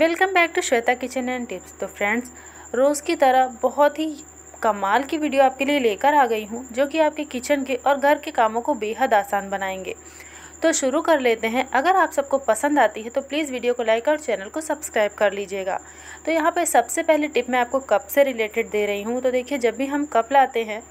Welcome back to Shweta kitchen and tips. तो friends, रोज़ की तरह बहुत ही कमाल की वीडियो आपके लिए लेकर आ गई हूँ जो कि आपके किचन के और घर के कामों को बेहद आसान बनाएंगे। तो शुरू कर लेते हैं। अगर आप सबको पसंद आती है तो प्लीज़ वीडियो को लाइक और चैनल को सब्सक्राइब कर लीजिएगा। तो यहाँ पे सबसे पहले टिप मैं आपको कप से रिलेटेड दे रही हूँ। तो देखिए, जब भी हम कप लाते हैं,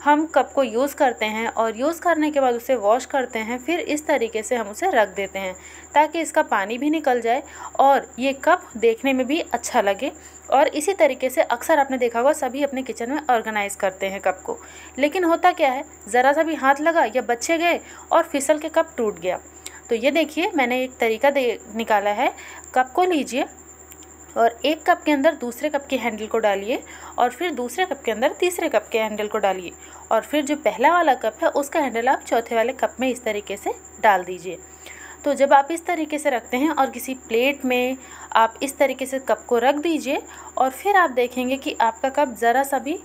हम कप को यूज़ करते हैं और यूज़ करने के बाद उसे वॉश करते हैं, फिर इस तरीके से हम उसे रख देते हैं ताकि इसका पानी भी निकल जाए और ये कप देखने में भी अच्छा लगे। और इसी तरीके से अक्सर आपने देखा होगा सभी अपने किचन में ऑर्गेनाइज़ करते हैं कप को। लेकिन होता क्या है, ज़रा सा भी हाथ लगा या बच्चे गए और फिसल के कप टूट गया। तो ये देखिए, मैंने एक तरीका निकाला है। कप को लीजिए और एक कप के अंदर दूसरे कप के हैंडल को डालिए और फिर दूसरे कप के अंदर तीसरे कप के हैंडल को डालिए और फिर जो पहला वाला कप है उसका हैंडल आप चौथे वाले कप में इस तरीके से डाल दीजिए। तो जब आप इस तरीके से रखते हैं और किसी प्लेट में आप इस तरीके से कप को रख दीजिए और फिर आप देखेंगे कि आपका कप ज़रा सा भी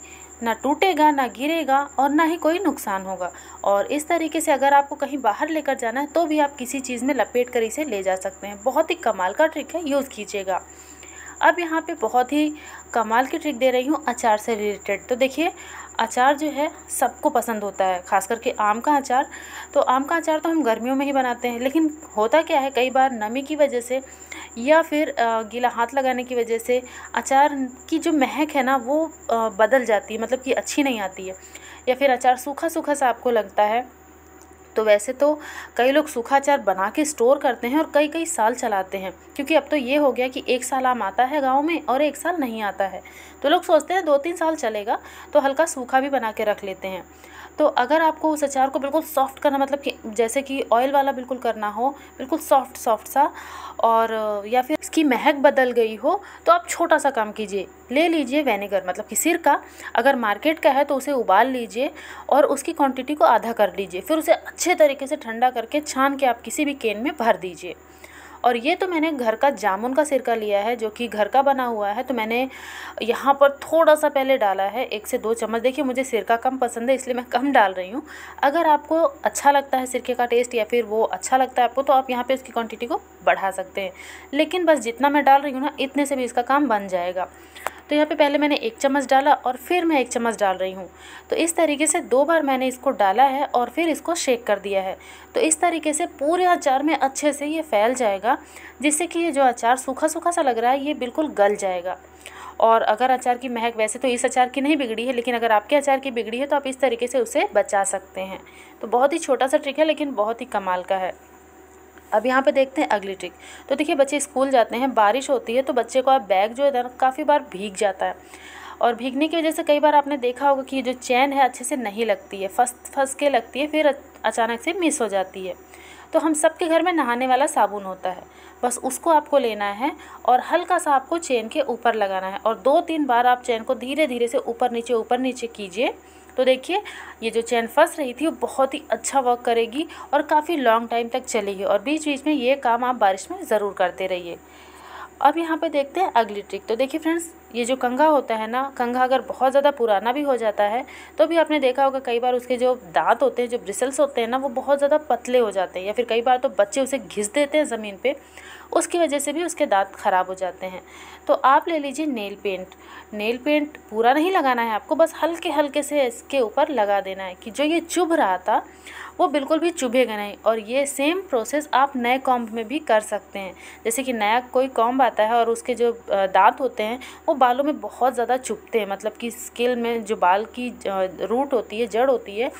ना टूटेगा, ना गिरेगा और ना ही कोई नुकसान होगा। और इस तरीके से अगर आपको कहीं बाहर लेकर जाना है तो भी आप किसी चीज़ में लपेट कर इसे ले जा सकते हैं। बहुत ही कमाल का ट्रिक है, यूज़ कीजिएगा। अब यहाँ पे बहुत ही कमाल की ट्रिक दे रही हूँ अचार से रिलेटेड। तो देखिए, अचार जो है सबको पसंद होता है, खास करके आम का अचार। तो आम का अचार तो हम गर्मियों में ही बनाते हैं, लेकिन होता क्या है, कई बार नमी की वजह से या फिर गीला हाथ लगाने की वजह से अचार की जो महक है ना वो बदल जाती है, मतलब कि अच्छी नहीं आती है, या फिर अचार सूखा सूखा सा आपको लगता है। तो वैसे तो कई लोग सूखा अचार बना के स्टोर करते हैं और कई कई साल चलाते हैं, क्योंकि अब तो ये हो गया कि एक साल आम आता है गांव में और एक साल नहीं आता है। तो लोग सोचते हैं 2-3 साल चलेगा, तो हल्का सूखा भी बना के रख लेते हैं। तो अगर आपको उस अचार को बिल्कुल सॉफ्ट करना, मतलब कि जैसे कि ऑयल वाला बिल्कुल करना हो, बिल्कुल सॉफ्ट सॉफ्ट सा, और या फिर इसकी महक बदल गई हो, तो आप छोटा सा काम कीजिए, ले लीजिए विनेगर, मतलब कि सिरका। अगर मार्केट का है तो उसे उबाल लीजिए और उसकी क्वांटिटी को आधा कर लीजिए। फिर उसे अच्छे तरीके से ठंडा करके छान के आप किसी भी कैन में भर दीजिए। और ये तो मैंने घर का जामुन का सिरका लिया है जो कि घर का बना हुआ है। तो मैंने यहाँ पर थोड़ा सा पहले डाला है, 1 से 2 चम्मच। देखिए, मुझे सिरका कम पसंद है इसलिए मैं कम डाल रही हूँ। अगर आपको अच्छा लगता है सिरके का टेस्ट या फिर वो अच्छा लगता है आपको, तो आप यहाँ पे उसकी क्वांटिटी को बढ़ा सकते हैं। लेकिन बस जितना मैं डाल रही हूँ ना, इतने से भी इसका काम बन जाएगा। तो यहाँ पे पहले मैंने 1 चम्मच डाला और फिर मैं 1 चम्मच डाल रही हूँ। तो इस तरीके से 2 बार मैंने इसको डाला है और फिर इसको शेक कर दिया है। तो इस तरीके से पूरे अचार में अच्छे से ये फैल जाएगा, जिससे कि ये जो अचार सूखा सूखा सा लग रहा है ये बिल्कुल गल जाएगा। और अगर अचार की महक, वैसे तो इस अचार की नहीं बिगड़ी है, लेकिन अगर आपके अचार की बिगड़ी है तो आप इस तरीके से उसे बचा सकते हैं। तो बहुत ही छोटा सा ट्रिक है लेकिन बहुत ही कमाल का है। अब यहाँ पे देखते हैं अगली ट्रिक। तो देखिए, बच्चे स्कूल जाते हैं, बारिश होती है, तो बच्चे का बैग जो है ना काफ़ी बार भीग जाता है और भीगने की वजह से कई बार आपने देखा होगा कि जो चैन है अच्छे से नहीं लगती है, फंस के लगती है, फिर अचानक से मिस हो जाती है। तो हम सबके घर में नहाने वाला साबुन होता है, बस उसको आपको लेना है और हल्का सा आपको चेन के ऊपर लगाना है और 2-3 बार आप चेन को धीरे धीरे से ऊपर नीचे कीजिए। तो देखिए, ये जो चेन फंस रही थी वो बहुत ही अच्छा वर्क करेगी और काफ़ी लॉन्ग टाइम तक चलेगी। और बीच बीच में ये काम आप बारिश में ज़रूर करते रहिए। अब यहाँ पे देखते हैं अगली ट्रिक। तो देखिए फ्रेंड्स, ये जो कंघा होता है ना, कंघा अगर बहुत ज़्यादा पुराना भी हो जाता है तो भी आपने देखा होगा कई बार उसके जो दांत होते हैं, जो ब्रिसल्स होते हैं ना, वो बहुत ज़्यादा पतले हो जाते हैं, या फिर कई बार तो बच्चे उसे घिस देते हैं ज़मीन पे, उसकी वजह से भी उसके दांत ख़राब हो जाते हैं। तो आप ले लीजिए नेल पेंट। नेल पेंट पूरा नहीं लगाना है आपको, बस हल्के हल्के से इसके ऊपर लगा देना है कि जो ये चुभ रहा था वो बिल्कुल भी चुभेगा नहीं। और ये सेम प्रोसेस आप नए कॉम्ब में भी कर सकते हैं। जैसे कि नया कोई कॉम्ब आता है और उसके जो दांत होते हैं वो बालों में बहुत ज़्यादा चुभते हैं, मतलब कि स्किल में जो बाल की रूट होती है, जड़ होती है,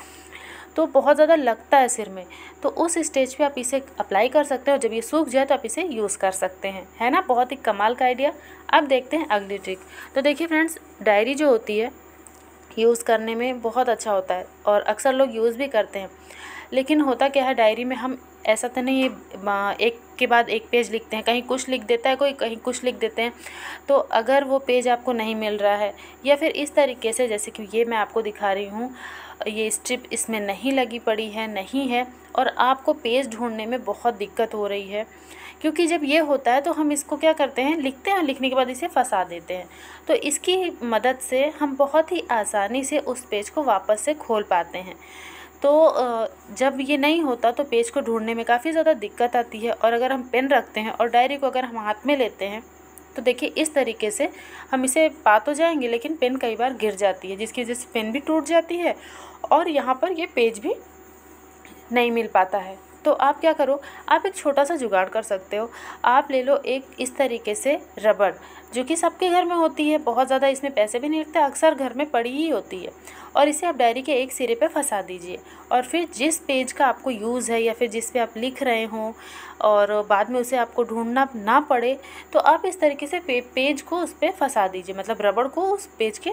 तो बहुत ज़्यादा लगता है सिर में। तो उस स्टेज पे आप इसे अप्लाई कर सकते हैं और जब ये सूख जाए तो आप इसे यूज़ कर सकते हैं। है ना, बहुत ही कमाल का आइडिया। अब देखते हैं अगली ट्रिक। तो देखिए फ्रेंड्स, डायरी जो होती है यूज़ करने में बहुत अच्छा होता है और अक्सर लोग यूज़ भी करते हैं। लेकिन होता क्या है, डायरी में हम ऐसा तो नहीं है एक के बाद एक पेज लिखते हैं, कहीं कुछ लिख देता है कोई, कहीं कुछ लिख देते हैं। तो अगर वो पेज आपको नहीं मिल रहा है या फिर इस तरीके से, जैसे कि ये मैं आपको दिखा रही हूँ, ये स्ट्रिप इसमें नहीं लगी पड़ी है, नहीं है, और आपको पेज ढूंढने में बहुत दिक्कत हो रही है, क्योंकि जब ये होता है तो हम इसको क्या करते हैं, लिखते हैं, लिखने के बाद इसे फंसा देते हैं। तो इसकी मदद से हम बहुत ही आसानी से उस पेज को वापस से खोल पाते हैं। तो जब ये नहीं होता तो पेज को ढूंढने में काफ़ी ज़्यादा दिक्कत आती है। और अगर हम पेन रखते हैं और डायरी को अगर हम हाथ में लेते हैं तो देखिए इस तरीके से हम इसे पा तो जाएंगे, लेकिन पेन कई बार गिर जाती है, जिसकी वजह से पेन भी टूट जाती है और यहाँ पर ये पेज भी नहीं मिल पाता है। तो आप क्या करो, आप एक छोटा सा जुगाड़ कर सकते हो। आप ले लो एक इस तरीके से रबड़, जो कि सबके घर में होती है, बहुत ज़्यादा इसमें पैसे भी नहीं लगते, अक्सर घर में पड़ी ही होती है। और इसे आप डायरी के एक सिरे पे फंसा दीजिए और फिर जिस पेज का आपको यूज़ है या फिर जिस पे आप लिख रहे हों और बाद में उसे आपको ढूंढना ना पड़े, तो आप इस तरीके से पेज को उस पर फंसा दीजिए, मतलब रबड़ को उस पेज के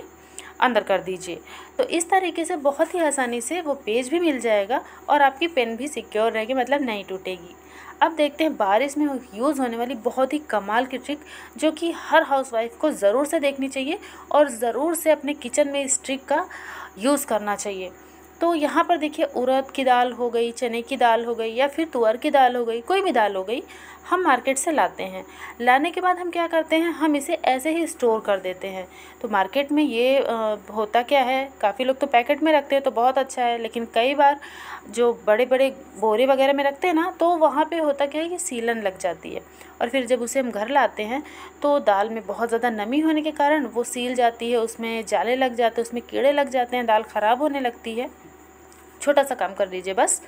अंदर कर दीजिए। तो इस तरीके से बहुत ही आसानी से वो पेज भी मिल जाएगा और आपकी पेन भी सिक्योर रहेगी, मतलब नहीं टूटेगी। अब देखते हैं बारिश में यूज़ होने वाली बहुत ही कमाल की ट्रिक, जो कि हर हाउसवाइफ को ज़रूर से देखनी चाहिए और ज़रूर से अपने किचन में इस ट्रिक का यूज़ करना चाहिए। तो यहाँ पर देखिए उड़द की दाल हो गई, चने की दाल हो गई या फिर तुअर की दाल हो गई, कोई भी दाल हो गई, हम मार्केट से लाते हैं। लाने के बाद हम क्या करते हैं, हम इसे ऐसे ही स्टोर कर देते हैं। तो मार्केट में ये होता क्या है, काफ़ी लोग तो पैकेट में रखते हैं तो बहुत अच्छा है, लेकिन कई बार जो बड़े बड़े बोरे वगैरह में रखते हैं ना, तो वहाँ पे होता क्या है कि सीलन लग जाती है और फिर जब उसे हम घर लाते हैं तो दाल में बहुत ज़्यादा नमी होने के कारण वो सील जाती है, उसमें जाले लग जाते हैं, उसमें कीड़े लग जाते हैं, दाल ख़राब होने लगती है। छोटा सा काम कर दीजिए, बस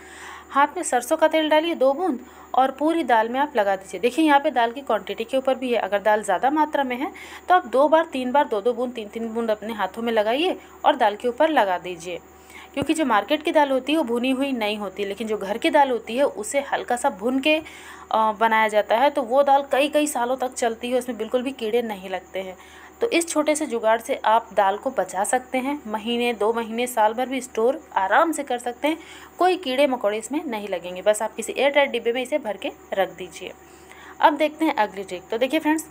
हाथ में सरसों का तेल डालिए 2 बूंद और पूरी दाल में आप लगा दीजिए। देखिए यहाँ पे दाल की क्वांटिटी के ऊपर भी है, अगर दाल ज़्यादा मात्रा में है तो आप 2 बार 3 बार 2-2 बूंद 3-3 बूंद अपने हाथों में लगाइए और दाल के ऊपर लगा दीजिए। क्योंकि जो मार्केट की दाल होती है वो भुनी हुई नहीं होती, लेकिन जो घर की दाल होती है उसे हल्का सा भून के बनाया जाता है, तो वो दाल कई कई सालों तक चलती है, उसमें बिल्कुल भी कीड़े नहीं लगते हैं। तो इस छोटे से जुगाड़ से आप दाल को बचा सकते हैं, महीने 2 महीने साल भर भी स्टोर आराम से कर सकते हैं, कोई कीड़े मकोड़े इसमें नहीं लगेंगे। बस आप किसी एयरटाइट डिब्बे में इसे भर के रख दीजिए। अब देखते हैं अगली ट्रिक। तो देखिए फ्रेंड्स,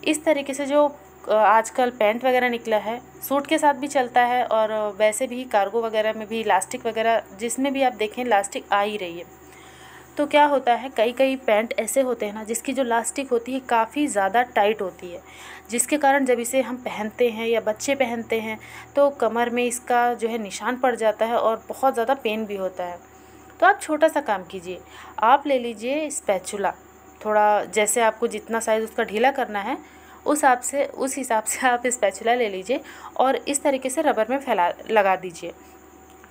इस तरीके से जो आजकल पैंट वगैरह निकला है, सूट के साथ भी चलता है और वैसे भी कार्गो वगैरह में भी इलास्टिक वगैरह जिसमें भी आप देखें इलास्टिक आ ही रही है। तो क्या होता है, कई कई पैंट ऐसे होते हैं ना जिसकी जो लास्टिक होती है काफ़ी ज़्यादा टाइट होती है, जिसके कारण जब इसे हम पहनते हैं या बच्चे पहनते हैं तो कमर में इसका जो है निशान पड़ जाता है और बहुत ज़्यादा पेन भी होता है। तो आप छोटा सा काम कीजिए, आप ले लीजिए स्पैचुला, थोड़ा जैसे आपको जितना साइज़ उसका ढीला करना है उस हिसाब से आप स्पैचुला ले लीजिए और इस तरीके से रबर में लगा दीजिए।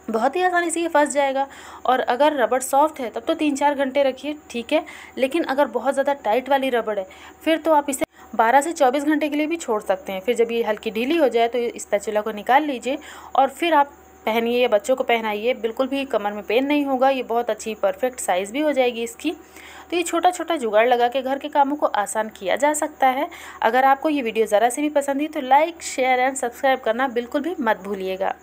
बहुत ही आसानी से ये फंस जाएगा। और अगर रबड़ सॉफ्ट है तब तो 3-4 घंटे रखिए, ठीक है, लेकिन अगर बहुत ज़्यादा टाइट वाली रबड़ है फिर तो आप इसे 12 से 24 घंटे के लिए भी छोड़ सकते हैं। फिर जब ये हल्की ढीली हो जाए तो स्पैचुला को निकाल लीजिए और फिर आप पहनिए या बच्चों को पहनाइए, बिल्कुल भी कमर में पेन नहीं होगा, ये बहुत अच्छी परफेक्ट साइज़ भी हो जाएगी इसकी। तो ये छोटा छोटा जुगाड़ लगा के घर के कामों को आसान किया जा सकता है। अगर आपको ये वीडियो ज़रा से भी पसंद है तो लाइक, शेयर एंड सब्सक्राइब करना बिल्कुल भी मत भूलिएगा।